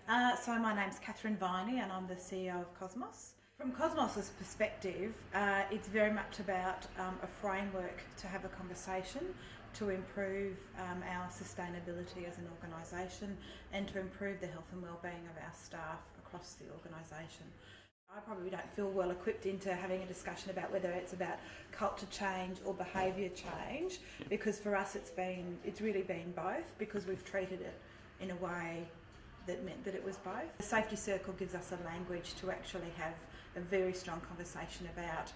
So my name's Viney and I'm the CEO of Cosmos. From Cosmos's perspective, it's very much about a framework to have a conversation to improve our sustainability as an organisation and to improve the health and wellbeing of our staff across the organisation. I probably don't feel well equipped into having a discussion about whether it's about culture change or behaviour change, because for us it's really been both, because we've treated it in a way that meant that it was both. The Safety Circle gives us a language to actually have a very strong conversation about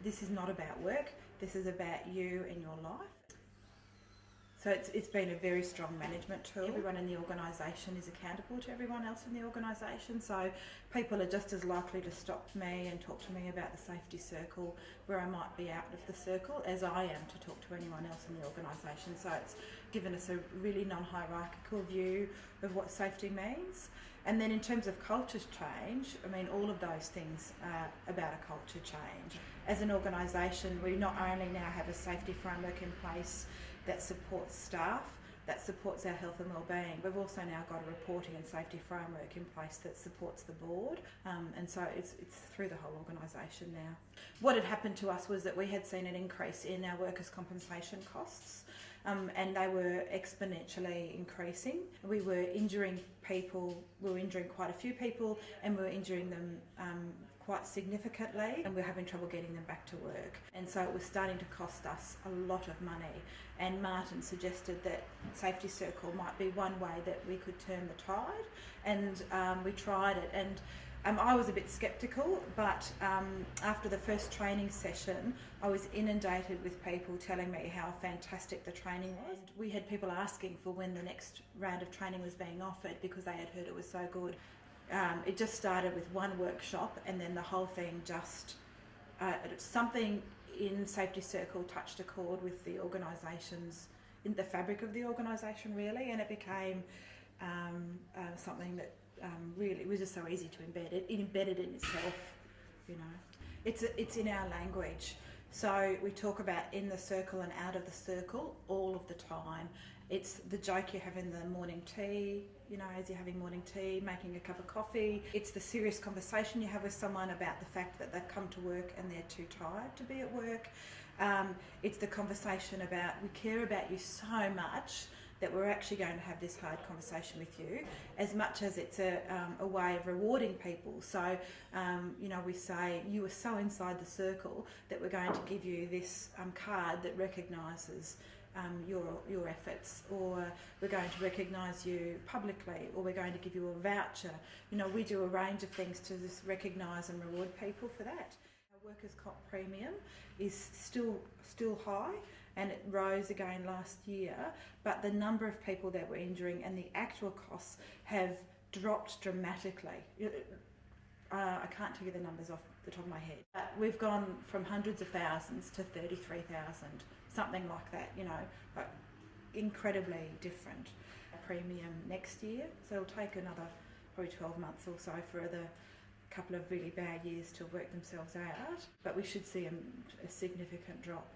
this is not about work, this is about you and your life. So it's been a very strong management tool. Everyone in the organisation is accountable to everyone else in the organisation, so people are just as likely to stop me and talk to me about the Safety Circle where I might be out of the circle as I am to talk to anyone else in the organisation. So it's given us a really non-hierarchical view of what safety means. And then in terms of culture change, I mean, all of those things are about a culture change. As an organisation, we not only now have a safety framework in place that supports staff, that supports our health and wellbeing, we've also now got a reporting and safety framework in place that supports the board, and so it's through the whole organisation now. What had happened to us was that we had seen an increase in our workers' compensation costs, and they were exponentially increasing. We were injuring people, we were injuring quite a few people, and we were injuring them quite significantly, and we're having trouble getting them back to work. And so it was starting to cost us a lot of money. And Martin suggested that Safety Circle might be one way that we could turn the tide, and we tried it. And I was a bit sceptical, but after the first training session, I was inundated with people telling me how fantastic the training was. We had people asking for when the next round of training was being offered because they had heard it was so good. It just started with one workshop, and then the whole thing just, something in Safety Circle touched a chord with the organisations, in the fabric of the organisation really, and it became something that really was just so easy to embed. It embedded in itself, you know. It's in our language. So we talk about in the circle and out of the circle all of the time. It's the joke you have in the morning tea, you know, as you're having morning tea, making a cup of coffee. It's the serious conversation you have with someone about the fact that they've come to work and they're too tired to be at work. It's the conversation about we care about you so much that we're actually going to have this hard conversation with you, as much as it's a way of rewarding people. So, you know, we say, you are so inside the circle that we're going to give you this card that recognises your efforts, or we're going to recognise you publicly, or we're going to give you a voucher. You know, we do a range of things to just recognise and reward people for that. Our workers' comp premium is still high, and it rose again last year, but the number of people that we're injuring and the actual costs have dropped dramatically. I can't tell you the numbers off the top of my head, but we've gone from hundreds of thousands to 33,000, something like that, you know, like incredibly different. Premium next year, so it'll take another probably 12 months or so for the couple of really bad years to work themselves out, but we should see a significant drop.